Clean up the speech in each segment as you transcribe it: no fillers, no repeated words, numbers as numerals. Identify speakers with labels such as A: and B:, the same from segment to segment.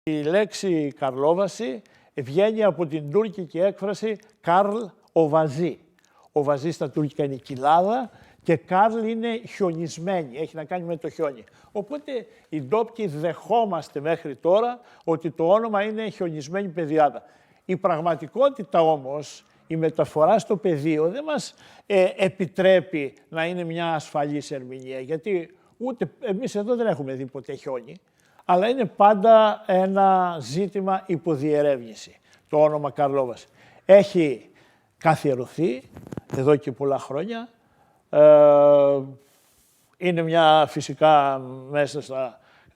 A: Η λέξη καρλόβαση βγαίνει από την τουρκική έκφραση Καρλ ο βαζί. Ο βαζί στα τουρκικά είναι κοιλάδα και Καρλ είναι χιονισμένη, έχει να κάνει με το χιόνι. Οπότε οι ντόπιοι δεχόμαστε μέχρι τώρα ότι το όνομα είναι χιονισμένη πεδιάδα. Η πραγματικότητα όμως, η μεταφορά στο πεδίο δεν μας επιτρέπει να είναι μια ασφαλής ερμηνεία, γιατί ούτε εμείς εδώ δεν έχουμε δει ποτέ χιόνι, αλλά είναι πάντα ένα ζήτημα υποδιερεύνηση, το όνομα καρλόβαση. Έχει καθιερωθεί εδώ και πολλά χρόνια. Είναι μια φυσικά μέσα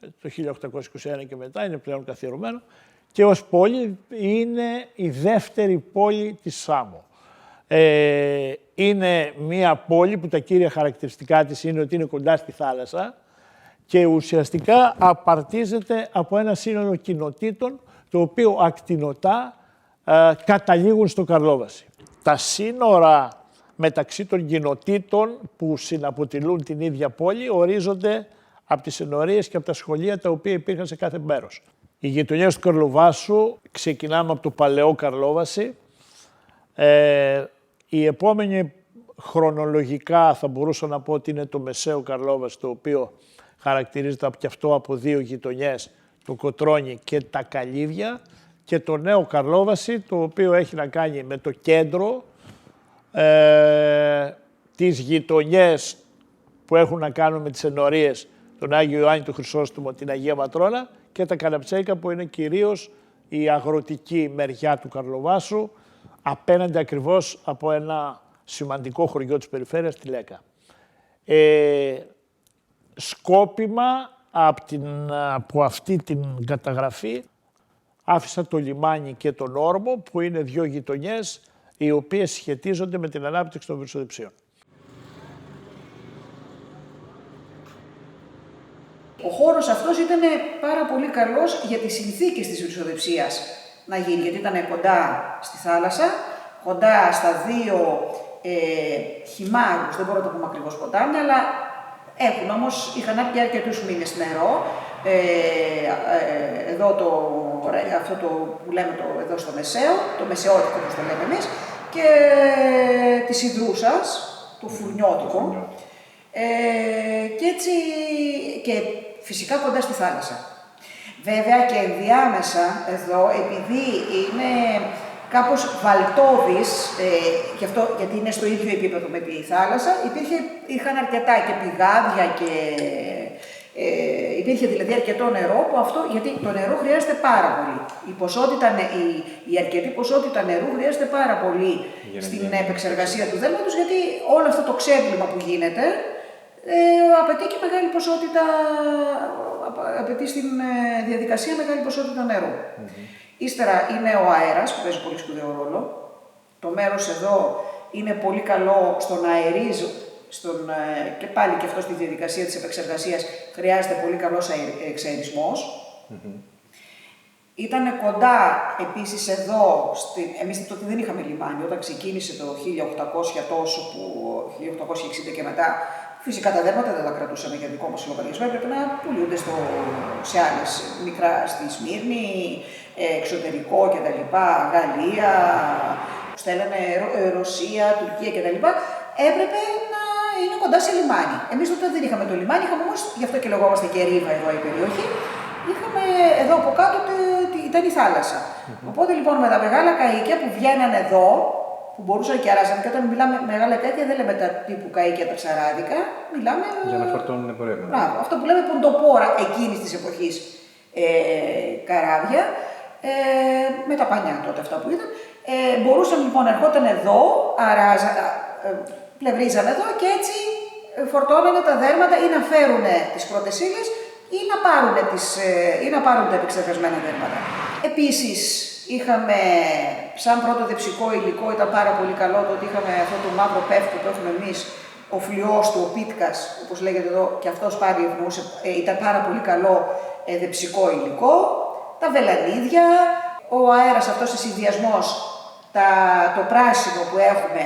A: το 1821 και μετά, είναι πλέον καθιερωμένο και ως πόλη είναι η δεύτερη πόλη της Σάμο. Είναι μια πόλη που τα κύρια χαρακτηριστικά της είναι ότι είναι κοντά στη θάλασσα και ουσιαστικά απαρτίζεται από ένα σύνολο κοινοτήτων το οποίο ακτινωτά καταλήγουν στο Καρλόβαση. Τα σύνορα μεταξύ των κοινοτήτων που συναποτελούν την ίδια πόλη ορίζονται από τις ενορίες και από τα σχολεία τα οποία υπήρχαν σε κάθε μέρος. Οι γειτονιές του Καρλοβάσου ξεκινάμε από το παλαιό Καρλόβαση. Η επόμενη χρονολογικά θα μπορούσα να πω ότι είναι το μεσαίο Καρλόβαση, το οποίο χαρακτηρίζεται και αυτό από δύο γειτονιές, το Κοτρώνι και τα Καλύβια, και το νέο Καρλόβαση, το οποίο έχει να κάνει με το κέντρο, τις γειτονιές που έχουν να κάνουν με τις ενορίες, τον Άγιο Ιωάννη του Χρυσόστομο, την Αγία Ματρόνα και τα Καναψέικα που είναι κυρίως η αγροτική μεριά του Καρλοβάσου, απέναντι ακριβώς από ένα σημαντικό χωριό της περιφέρειας, τη Λέκα. Σκόπιμα από αυτή την καταγραφή άφησα το λιμάνι και τον Όρμο, που είναι δύο γειτονιές οι οποίες σχετίζονται με την ανάπτυξη των βυρσοδεψίων.
B: Ο χώρος αυτός ήταν πάρα πολύ καλός για τις συνθήκες της βυρσοδεψίας να γίνει, γιατί ήταν κοντά στη θάλασσα, κοντά στα δύο χυμάρους, δεν μπορώ να το πούμε ακριβώς ποτάμι, αλλά είχαν και αρκετούς μήνες νερό. Εδώ αυτό το που λέμε εδώ στο Μεσαίο, το Μεσαιώτικο όπως το λέμε εμείς, και της Ιδρούσας, το Φουρνιώτικο, και έτσι και φυσικά κοντά στη θάλασσα. Βέβαια και ενδιάμεσα εδώ, επειδή είναι κάπως βαλτώδης, γιατί είναι στο ίδιο επίπεδο με τη θάλασσα, είχαν αρκετά και πηγάδια και υπήρχε δηλαδή αρκετό νερό, γιατί το νερό χρειάζεται πάρα πολύ. Η αρκετή ποσότητα νερού χρειάζεται πάρα πολύ στην επεξεργασία του δέρματος, γιατί όλο αυτό το ξέπλυμα που γίνεται απαιτεί και μεγάλη ποσότητα, απαιτεί στην διαδικασία μεγάλη ποσότητα νερού. Ύστερα είναι ο αέρας που παίζει πολύ σπουδαίο ρόλο. Το μέρος εδώ είναι πολύ καλό στο να αερίζει, και πάλι και αυτό στη διαδικασία της επεξεργασίας χρειάζεται πολύ καλός εξαερισμός. Ήτανε κοντά επίσης εδώ, εμείς τότε δεν είχαμε λιμάνι, όταν ξεκίνησε το 1800 τόσο, που 1860 και μετά, φυσικά τα δέρματα δεν τα κρατούσαμε για δικό μας λογαριασμό, έπρεπε να πουλούνται σε άλλες μικρά, στη Σμύρνη, εξωτερικό κτλ. Γαλλία, στέλνανε Ρωσία, Τουρκία κτλ. Έπρεπε να είναι κοντά σε λιμάνι. Εμείς τότε δεν είχαμε το λιμάνι, είχαμε όμως, γι' αυτό και λεγόμαστε και Ρίβα εδώ η περιοχή, είχαμε εδώ από κάτω ήταν η θάλασσα. Οπότε λοιπόν με τα μεγάλα καϊκιά που βγαίνανε εδώ, που μπορούσαν και αράζανε, και όταν μιλάμε μεγάλα καϊκιά δεν λέμε τα τύπου καϊκιά τα ψαράδικα, μιλάμε.
C: Για να φορτώνουν εμπορεύματα.
B: Μπράβο, αυτό που λέμε ποντοπόρα εκείνης της εποχής καράβια, με τα πανιά τότε αυτά που ήταν. Μπορούσαν λοιπόν να ερχόταν εδώ, πλευρίζανε εδώ και έτσι φορτώνανε τα δέρματα ή να φέρουν τις πρώτες ύλες ή να πάρουν τα επεξεργασμένα δέρματα. Επίσης, είχαμε σαν πρώτο δεψικό υλικό, ήταν πάρα πολύ καλό το ότι είχαμε αυτό το μαύρο πεύκο που έχουμε εμείς, ο φλοιός του, ο πίτκας, όπως λέγεται εδώ, και αυτός πάλι ευνοούσε, ήταν πάρα πολύ καλό δεψικό υλικό. Τα βελανίδια, ο αέρας αυτός σε συνδυασμός, το πράσινο που έχουμε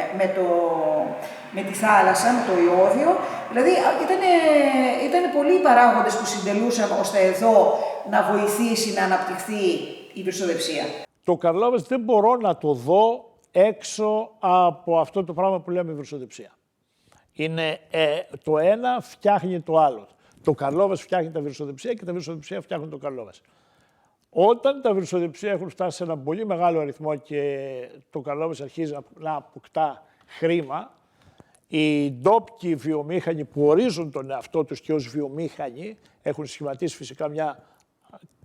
B: με τη θάλασσα, με το ιώδιο. Δηλαδή ήταν πολλοί οι παράγοντες που συντελούσαν ώστε εδώ να βοηθήσει να αναπτυχθεί η βυρσοδεψία.
A: Το Καρλόβας δεν μπορώ να το δω έξω από αυτό το πράγμα που λέμε βυρσοδεψία. Είναι το ένα φτιάχνει το άλλο. Το Καρλόβας φτιάχνει τα βυρσοδεψία και τα βυρσοδεψία φτιάχνουν το Καρλόβας. Όταν τα βυρσοδεψία έχουν φτάσει σε ένα πολύ μεγάλο αριθμό και το Καρλόβας αρχίζει να αποκτά χρήμα, οι ντόπιοι βιομήχανοι που ορίζουν τον εαυτό τους και ως βιομήχανοι έχουν σχηματίσει φυσικά μια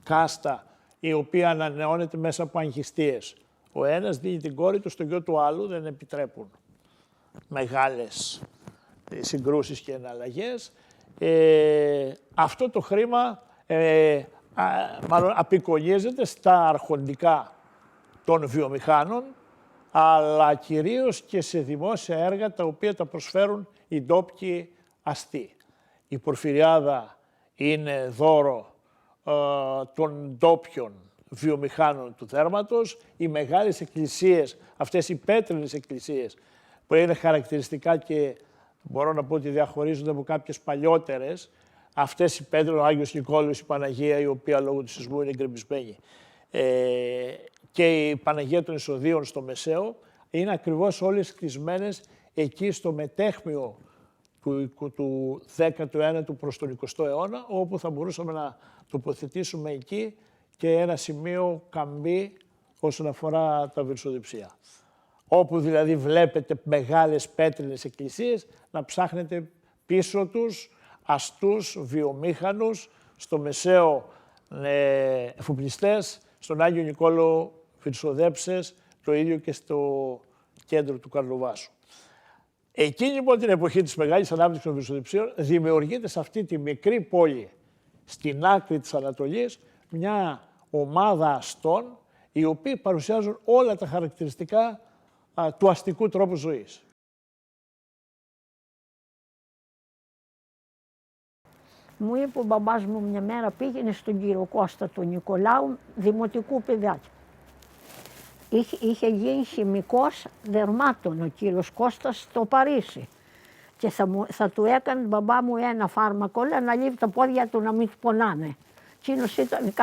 A: κάστα η οποία ανανεώνεται μέσα από αγχιστίες. Ο ένας δίνει την κόρη του στο γιο του άλλου, δεν επιτρέπουν μεγάλες συγκρούσεις και εναλλαγές. Αυτό το χρήμα μάλλον απεικονίζεται στα αρχοντικά των βιομηχάνων, αλλά κυρίως και σε δημόσια έργα τα οποία τα προσφέρουν οι ντόπιοι αστεί. Η Πορφυριάδα είναι δώρο των ντόπιων βιομηχάνων του Δέρματος. Οι μεγάλες εκκλησίες, αυτές οι πέτρινες εκκλησίες που είναι χαρακτηριστικά και μπορώ να πω ότι διαχωρίζονται από κάποιες παλιότερες, αυτές οι πέτρινες, ο Άγιος Νικόλαος, η Παναγία, η οποία λόγω του σεισμού είναι γκρεμισμένη, και η Παναγία των Εισοδείων στο Μεσαίο, είναι ακριβώς όλες κτισμένες εκεί στο μετέχμιο του 19ου προς τον 20ο αιώνα, όπου θα μπορούσαμε να τοποθετήσουμε εκεί και ένα σημείο καμπή όσον αφορά τα βυρσοδεψία. Όπου δηλαδή βλέπετε μεγάλες πέτρινες εκκλησίες, να ψάχνετε πίσω τους αστούς βιομήχανους, στο Μεσαίο εφοπλιστές, στον Άγιο Νικόλαο βυρσοδέψες, το ίδιο και στο κέντρο του Καρλοβάσου. Εκείνη λοιπόν την εποχή της μεγάλης ανάπτυξης των βυρσοδεψίων δημιουργείται σε αυτή τη μικρή πόλη στην άκρη της Ανατολής μια ομάδα αστών οι οποίοι παρουσιάζουν όλα τα χαρακτηριστικά του αστικού τρόπου ζωής.
C: Μου είπε ο μπαμπάς μου μια μέρα πήγαινε στον κύριο Κώστα του Νικολάου, δημοτικού παιδάκι. Είχε γίνει χημικός δερμάτων ο κύριος Κώστας στο Παρίσι. Και θα του έκανε μπαμπά μου ένα φάρμακο, λέει, να λύει τα πόδια του να μην πονάνε. Εκείνος ήταν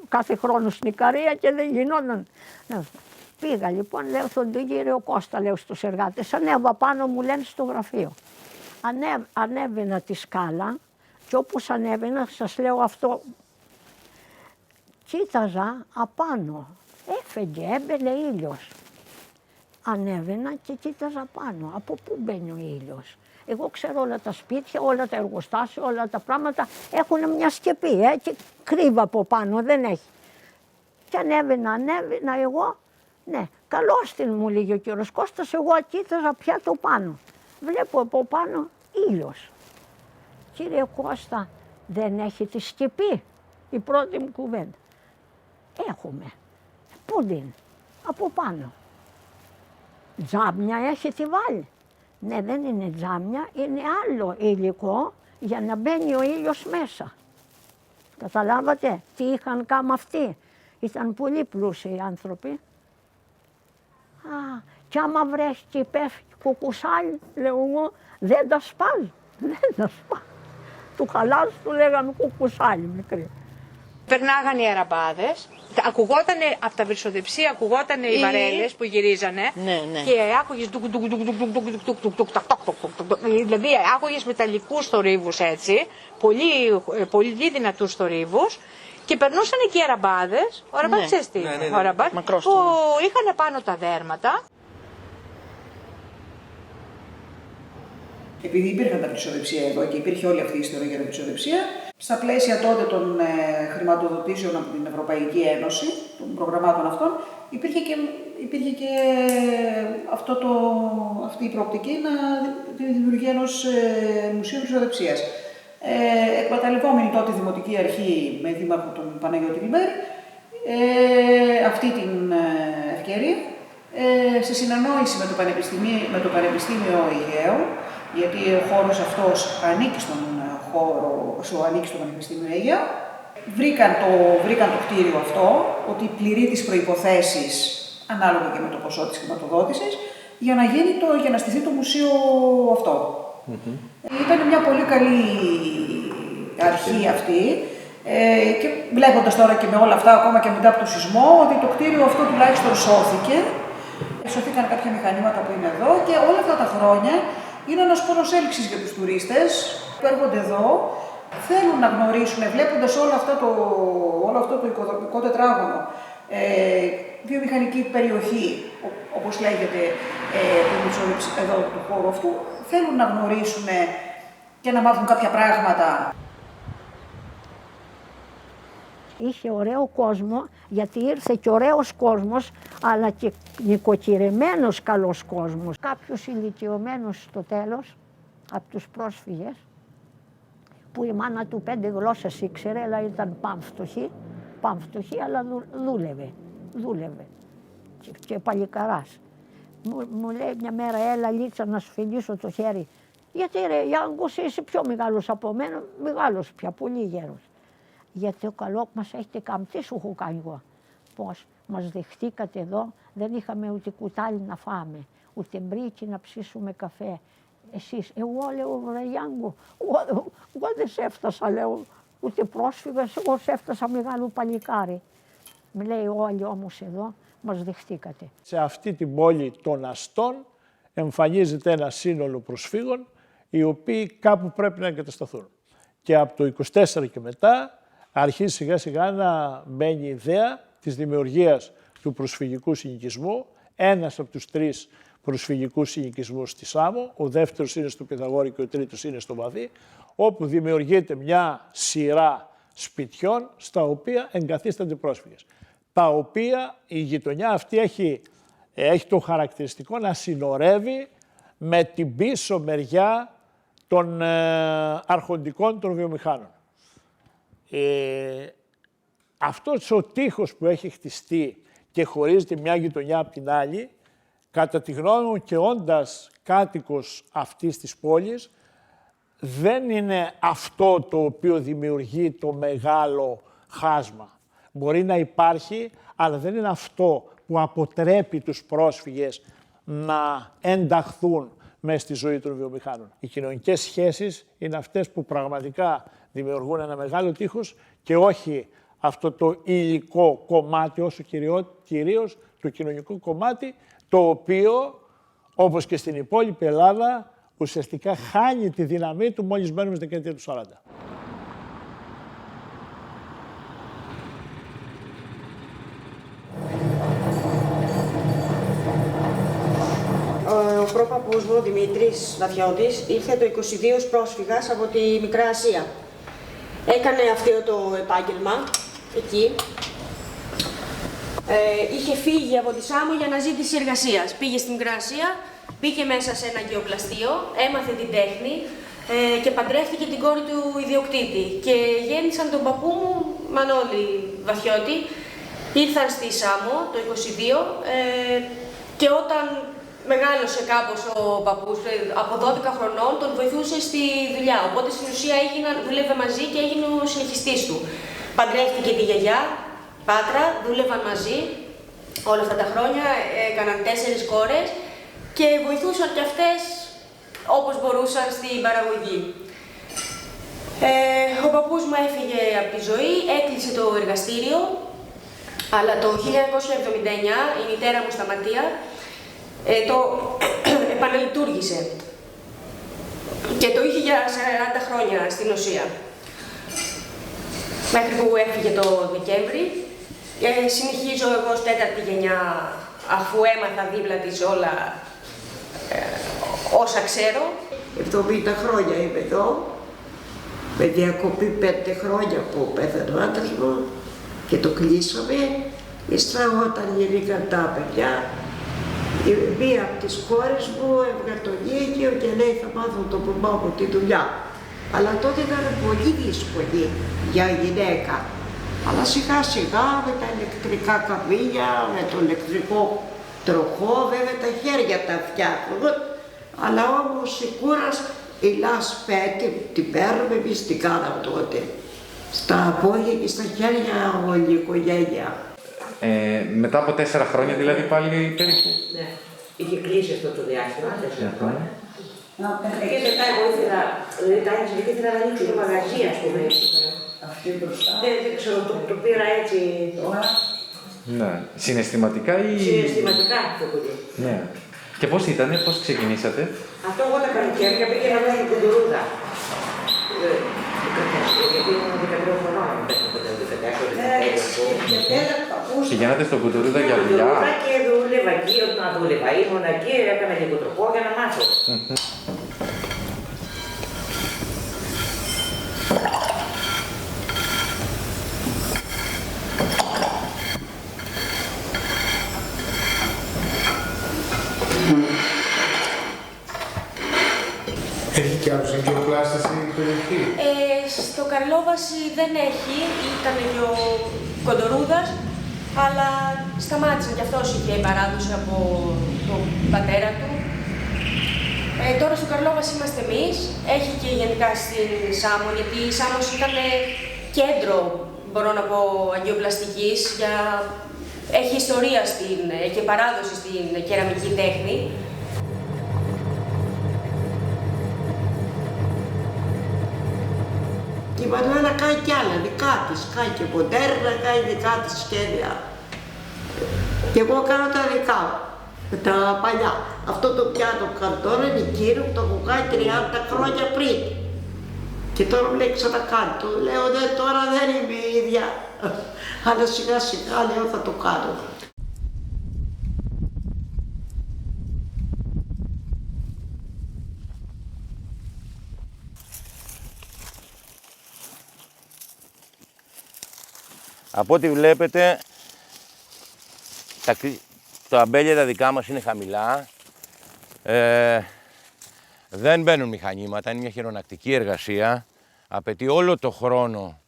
C: κάθε χρόνο στην Ικαρία και δεν γινόταν. Πήγα λοιπόν, λέω στον κύριο Κώστα, λέω στους εργάτες, ανέβα πάνω, μου λένε στο γραφείο. Ανέβαινα τη σκάλα και όπως ανέβαινα, σας λέω αυτό, κοίταζα απάνω, έφεγε, έμπαινε ήλιος. Ανέβαινα και κοίταζα πάνω, από πού μπαίνει ο ήλιος. Εγώ ξέρω όλα τα σπίτια, όλα τα εργοστάσια, όλα τα πράγματα έχουν μια σκεπή, και κρύβα από πάνω, δεν έχει. Και ανέβαινα εγώ, ναι, καλώς την μου λέγει ο κύριος Κώστας, εγώ κοίταζα πια το πάνω. Βλέπω από πάνω ήλιος. Κύριε Κώστα, δεν έχει τη σκεπή, η πρώτη μου κουβέντα. Έχουμε. Πού την, από πάνω. Τζάμια έχετε βάλει. Ναι, δεν είναι τζάμια, είναι άλλο υλικό για να μπαίνει ο ήλιος μέσα. Καταλάβατε τι είχαν κάνει αυτοί. Ήταν πολύ πλούσιοι άνθρωποι. Κι άμα βρέχει και πέφτει κουκουσάλι, λέω εγώ, δεν τα σπάζει. Δεν τα σπάζει. Του χαλάς του λέγαμε κουκουσάλι μικρή.
D: Περνάγανε οι αραμπάδες, ακουγότανε από τα βυρσοδεψία, ακουγότανε οι βαρέλες που γυρίζανε και άκουγες δηλαδή άκουγες μεταλλικούς θορύβους έτσι, πολύ δυνατούς θορύβους και περνούσαν και οι αραμπάδες, ο αραμπάδες ξέρεις τι, που είχαν πάνω τα δέρματα.
B: Επειδή υπήρχαν τα βυρσοδεψία εδώ και υπήρχε όλη αυτή η ιστορία για τα βυρσοδεψία, στα πλαίσια τότε των χρηματοδοτήσεων από την Ευρωπαϊκή Ένωση, των προγραμμάτων αυτών, υπήρχε και αυτή η προοπτική τη δημιουργία ενός μουσείου βυρσοδεψίας. Εκμεταλλευόμενη τότε η Δημοτική Αρχή με δήμαρχο τον Παναγιώτη Λιμπέρ, αυτή την ευκαιρία, σε συνεννόηση με το Πανεπιστήμιο Αιγαίου, γιατί ο χώρος αυτός ανήκει στο Πανεπιστήμιο Αιγαίου, βρήκαν το κτίριο αυτό, ότι πληρεί τις προϋποθέσεις, ανάλογα και με το ποσό της χρηματοδότησης, για να στηθεί το μουσείο αυτό. Ήταν μια πολύ καλή αρχή αυτή, Και βλέποντας τώρα και με όλα αυτά, ακόμα και μετά από το σεισμό, ότι το κτίριο αυτό τουλάχιστον σώθηκε. Σωθήκαν κάποια μηχανήματα που είναι εδώ και όλα αυτά τα χρόνια είναι ένας πόρος έλξης για τους τουρίστες που έρχονται εδώ. Θέλουν να γνωρίσουν, βλέποντας όλο αυτό το οικοδομικό τετράγωνο, βιομηχανική περιοχή, όπως λέγεται, εδώ του χώρου αυτού, θέλουν να γνωρίσουν και να μάθουν κάποια πράγματα.
C: Είχε ωραίο κόσμο, γιατί ήρθε και ωραίος κόσμος, αλλά και νοικοκυρεμένος καλός κόσμος. Κάποιος ηλικιωμένος στο τέλος, από τους πρόσφυγες, που η μάνα του 5 γλώσσες ήξερε, αλλά ήταν παμφτωχή, αλλά δούλευε και παλικαράς. Μου λέει μια μέρα, έλα Λίτσα να σου φιλήσω το χέρι. Γιατί ρε Γιάνγκος, είσαι πιο μεγάλος από μένα, μεγάλος πια, πολύ γέρος. Γιατί ο καλό μας έχετε κάνει, τι σου έχω κάνει εγώ. Πώς μας δεχτήκατε εδώ, δεν είχαμε ούτε κουτάλι να φάμε, ούτε μπρίκι να ψήσουμε καφέ. Εσείς, εγώ λέω ρε Γιάνγκο, εγώ δεν σε έφτασα, λέω, ούτε πρόσφυγας, εγώ σε έφτασα μεγάλο παλικάρι. Μου λέει όλοι όμως εδώ μας δεχτήκατε.
A: Σε αυτή την πόλη των αστών εμφανίζεται ένα σύνολο προσφύγων οι οποίοι κάπου πρέπει να εγκατασταθούν. Και από το 24 και μετά αρχίζει σιγά σιγά να μπαίνει η ιδέα της δημιουργίας του προσφυγικού συνοικισμού. Ένας από τους 3 προσφυγικούς συνοικισμούς στη Σάμο, ο δεύτερος είναι στο Πυθαγόρι και ο τρίτος είναι στο Βαδί, όπου δημιουργείται μια σειρά σπιτιών στα οποία εγκαθίστανται πρόσφυγες. Τα οποία η γειτονιά αυτή έχει το χαρακτηριστικό να συνορεύει με την πίσω μεριά των αρχοντικών των βιομηχάνων. Αυτός ο τείχος που έχει χτιστεί και χωρίζεται μια γειτονιά από την άλλη, κατά τη γνώμη μου και όντας κάτοικος αυτής της πόλης, δεν είναι αυτό το οποίο δημιουργεί το μεγάλο χάσμα. Μπορεί να υπάρχει, αλλά δεν είναι αυτό που αποτρέπει τους πρόσφυγες να ενταχθούν μέσα στη ζωή των βιομηχάνων. Οι κοινωνικές σχέσεις είναι αυτές που πραγματικά δημιουργούν ένα μεγάλο τείχος και όχι αυτό το υλικό κομμάτι, όσο κυρίως το κοινωνικό κομμάτι, το οποίο, όπως και στην υπόλοιπη Ελλάδα, ουσιαστικά χάνει τη δύναμή του μόλις μπαίνουμε στη δεκαετία του 40.
E: Ο πρόπαππούς μου, ο Δημήτρης Βαθιώτης, ήρθε το 22 ως πρόσφυγας από τη Μικρά Ασία. Έκανε αυτό το επάγγελμα εκεί. Είχε φύγει από τη Σάμο για αναζήτηση εργασίας. Πήγε στη Μικρά Ασία, μπήκε μέσα σε ένα γεωπλαστείο, έμαθε την τέχνη και παντρεύτηκε την κόρη του ιδιοκτήτη. Και γέννησαν τον παππού μου, Μανώλη Βαθιώτη. Ήρθαν στη Σάμο το 22 και όταν μεγάλωσε κάπως ο παππούς, από 12 χρονών, τον βοηθούσε στη δουλειά. Οπότε στην ουσία δούλευε μαζί και έγινε ο συνεχιστής του. Παντρεύτηκε τη γιαγιά, Πάτρα, δούλευαν μαζί όλα αυτά τα χρόνια, έκαναν 4 κόρες και βοηθούσαν κι αυτές όπως μπορούσαν στην παραγωγή. Ο παππούς μου έφυγε από τη ζωή, έκλεισε το εργαστήριο, αλλά το 1979 η μητέρα μου Σταματία το επαναλειτουργήσε και το είχε για 40 χρόνια στην ουσία. Μέχρι που έφυγε το Δεκέμβρη. Συνεχίζω εγώ ως 4η γενιά, αφού έμαθα δίπλα της όλα όσα ξέρω.
F: 70 χρόνια είμαι εδώ, με διακοπή 5 χρόνια που πέθανε ο άντρας μου και το κλείσαμε. Ύστερα όταν γεννήκαν τα παιδιά, μία από τις κόρες μου έβγαλε το Λύκειο και λέει θα μάθω το παπά μου τη δουλειά. Αλλά τότε ήταν πολύ δύσκολη για γυναίκα. Αλλά σιγά σιγά με τα ηλεκτρικά καμίνια, με το ηλεκτρικό τροχό, βέβαια τα χέρια τα φτιάχνουν. Αλλά όμως η κούρας, η λάσπέτη, την παίρνουμε εμείς την κάναμε τότε. Στα πόδια και στα χέρια όλη η οικογένεια.
G: Μετά από 4 χρόνια δηλαδή πάλι περίπου.
F: Ναι, είχε κλείσει αυτό το διάστημα, 4 χρόνια. Και μετά εγώ ήθελα να ανοίξω το μαγαζί, ας πούμε.
B: αυτή μπροστά.
F: Δεν ξέρω, το πήρα έτσι τώρα.
G: Ναι. Συναισθηματικά ή...
F: Συναισθηματικά το πολύ.
G: Ναι. Και πώς ήτανε, πώς ξεκινήσατε?
F: Αυτό εγώ τα καλοκαίρια πήγαινα μέσα στην κουντουρούδα. Γιατί ήμουν 13 χρονών,
G: Πηγαίνατε στο κουντουρούδα για δουλειά?
F: Και δούλευα εκεί, όταν δούλευα. Ήμουν εκεί, έκανα λίγο τροπό για να μάθω.
H: Έχει κι άλλους εγκαιοπλάστες στην περιοχή?
E: Στο Καρλόβαση δεν έχει, ήταν και ο Κοντορούδας, αλλά σταμάτησε και αυτός, είχε παράδοση από τον πατέρα του. Τώρα στο Καρλόβαση είμαστε εμείς, έχει και γενικά στην Σάμο, γιατί η Σάμος ήταν κέντρο, μπορώ να πω, αγγειοπλαστικής, έχει ιστορία και παράδοση στην κεραμική τέχνη.
F: Και η Μανουέλα κάνει κι άλλα δικά της, κάνει και μοντέρνα, κάνει δικά της σχέδια. Και εγώ κάνω τα δικά μου, τα παλιά. Αυτό το πιάτο καρτόνα είναι εκείνο που το έχω κάνει 30 χρόνια πριν. Και τώρα μου λέει ξανακάνει, του λέω ναι, τώρα δεν είμαι η ίδια, αλλά σιγά σιγά λέω θα το κάνω.
I: Από ό,τι βλέπετε, τα αμπέλια τα δικά μας είναι χαμηλά. Δεν μπαίνουν μηχανήματα, είναι μια χειρονακτική εργασία. Απαιτεί όλο το χρόνο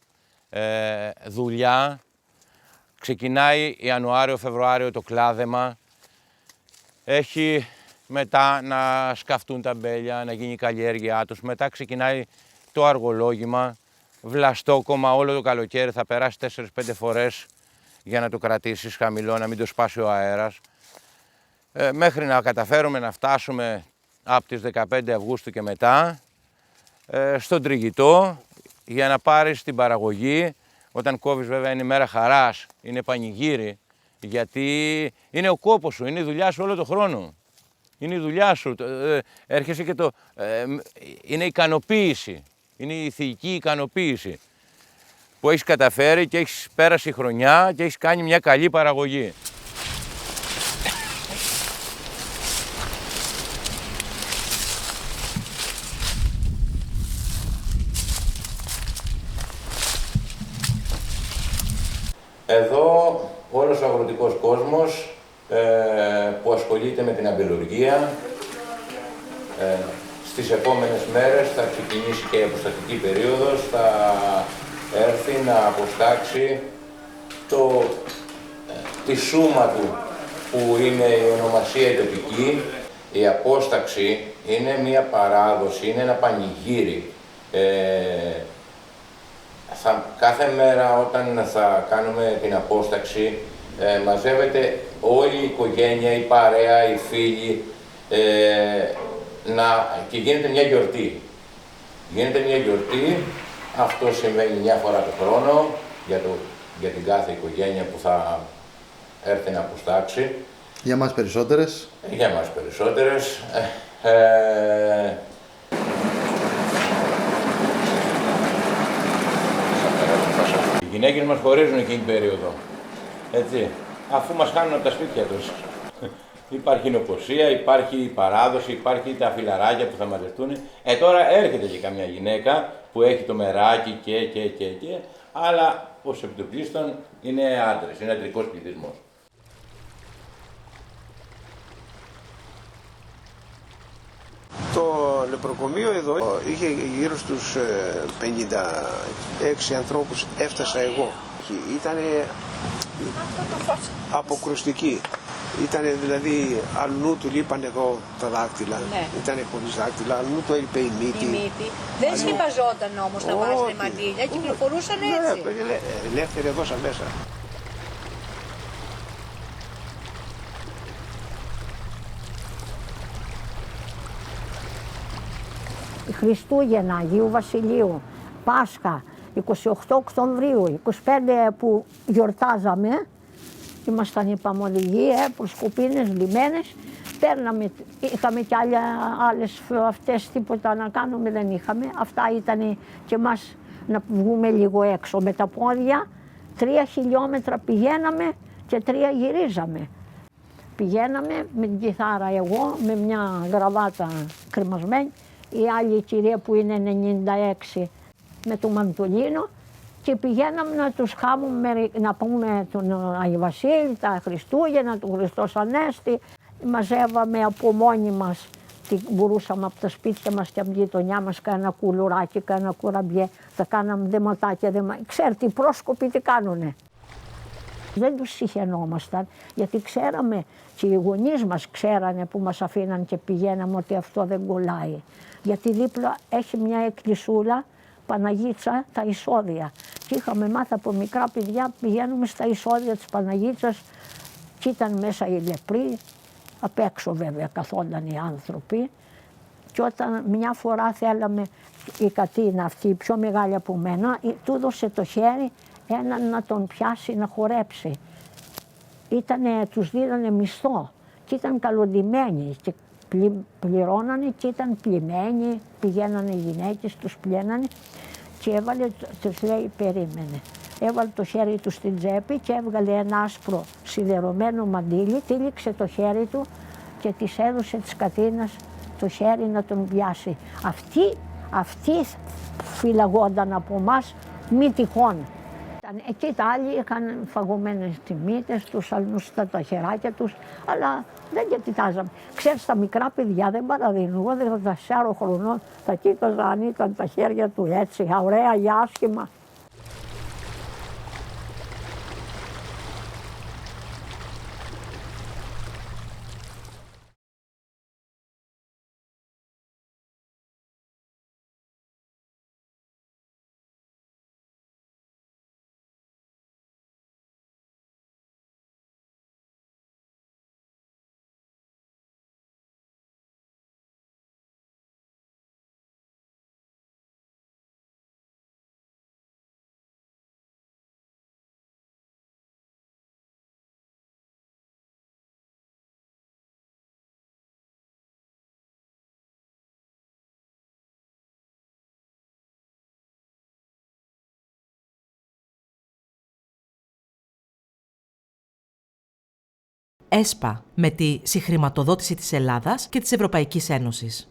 I: δουλειά. Ξεκινάει Ιανουάριο-Φεβρουάριο το κλάδεμα. Έχει μετά να σκαφτούν τα αμπέλια, να γίνει η καλλιέργειά τους. Μετά ξεκινάει το αργολόγημα. Βλαστόκομμα όλο το καλοκαίρι, θα περάσει 4-5 φορές για να το κρατήσεις χαμηλό, να μην το σπάσει ο αέρας. Μέχρι να καταφέρουμε να φτάσουμε από τις 15 Αυγούστου και μετά στον τριγητό για να πάρεις την παραγωγή. Όταν κόβεις βέβαια είναι μέρα χαράς, είναι πανηγύρι, γιατί είναι ο κόπος σου, είναι η δουλειά σου όλο το χρόνο. Είναι η δουλειά σου, έρχεσαι και είναι ικανοποίηση. Είναι η θεϊκή ικανοποίηση που έχεις καταφέρει και έχεις πέρασει χρονιά και έχεις κάνει μια καλή παραγωγή. Εδώ όλος ο αγροτικός κόσμος που ασχολείται με την αμπελουργία, στις επόμενες μέρες θα ξεκινήσει και η αποστακτική περίοδος, θα έρθει να αποστάξει τη σούμα του που είναι η ονομασία η τοπική. Η απόσταξη είναι μια παράδοση, είναι ένα πανηγύρι. Κάθε μέρα όταν θα κάνουμε την απόσταξη μαζεύεται όλη η οικογένεια, η παρέα, οι φίλοι και γίνεται μια γιορτή. Γίνεται μια γιορτή, αυτό συμβαίνει μια φορά το χρόνο για την κάθε οικογένεια που θα έρθει να αποστάξει.
J: Για μας περισσότερες.
I: Για μας περισσότερες. Οι γυναίκες μας χωρίζουν εκείνη την περίοδο, έτσι, αφού μας χάνουν από τα σπίτια τους. Υπάρχει νοποσία, υπάρχει παράδοση, υπάρχει τα φιλαράκια που θα μαζευτούν. Τώρα έρχεται και καμιά γυναίκα που έχει το μεράκι και, αλλά ως επιτοπλίστων είναι άντρες, είναι αντρικός πληθυσμός.
K: Το λεπροκομείο εδώ είχε γύρω στους 56 ανθρώπους, έφτασα εγώ. Ήταν αποκρουστική. Ήτανε δηλαδή, αλλού του λείπαν εδώ τα δάκτυλα, ναι. Ήτανε χωρίς δάκτυλα, αλλού του έλειπε η μύτη.
D: Δεν σκεπαζόταν όμως να βάζουν μαντήλια, κυκλοφορούσαν έτσι.
K: Ναι, ελεύθεροι εδώ σαν μέσα.
C: Χριστούγεννα, Αγίου Βασιλείου, Πάσχα, 28 Οκτωβρίου, 25 που γιορτάζαμε, ήμασταν υπαμοδηγοί, προσκοπίνες, λιμένες, παίρναμε, είχαμε κι άλλες αυτές, τίποτα να κάνουμε δεν είχαμε. Αυτά ήταν και μας να βγούμε λίγο έξω με τα πόδια. 3 χιλιόμετρα πηγαίναμε και 3 γυρίζαμε. Πηγαίναμε με την κιθάρα εγώ, με μια γραβάτα κρεμασμένη, η άλλη κυρία που είναι 96 με το μαντολίνο και πηγαίναμε να τους χάμουμε, να πούμε τον Άγιο Βασίλη, τα Χριστούγεννα, τον Χριστός Ανέστη. Μαζεύαμε από μόνοι μας, μπορούσαμε από τα σπίτια μας και από τη γειτονιά μας, κάνα κουλουράκι, κάνα κουραμπιέ, τα κάναμε δεματάκια, ξέρετε οι πρόσκοποι τι κάνουνε. Δεν τους συχαινόμασταν, γιατί ξέραμε και οι γονείς μας ξέρανε που μας αφήναν και πηγαίναμε ότι αυτό δεν κολλάει. Γιατί δίπλα έχει μια εκκλησούλα, Παναγίτσα, τα εισόδια. Και είχαμε μάθει από μικρά παιδιά, πηγαίνουμε στα εισόδια της Παναγίτσας και ήταν μέσα οι λεπροί, απ' έξω βέβαια καθόνταν οι άνθρωποι. Και όταν μια φορά θέλαμε, η Κατίνα αυτή, η πιο μεγάλη από μένα, του έδωσε το χέρι έναν να τον πιάσει να χορέψει. Τους δίνανε μισθό και ήταν καλοντημένοι και πληρώνανε και ήταν πλημμένοι, πηγαίνανε οι γυναίκες, τους πλένανε και έβαλε, τους λέει περίμενε. Έβαλε το χέρι του στην τσέπη και έβγαλε ένα άσπρο σιδερωμένο μαντίλι, τύλιξε το χέρι του και της έδωσε της Κατίνας το χέρι να τον πιάσει. Αυτοί φυλαγόνταν από εμάς μη τυχόν. Εκεί τα άλλοι είχαν φαγωμένες τις μύτες τους, αλλούς τα χεράκια τους, αλλά δεν και κοιτάζαμε. Ξέρεις, τα μικρά παιδιά δεν παραδίνουν. Εγώ 14 χρονών τα κοίταζα αν ήταν τα χέρια του έτσι, ωραία ή άσχημα.
L: ΕΣΠΑ με τη συγχρηματοδότηση της Ελλάδας και της Ευρωπαϊκής Ένωσης.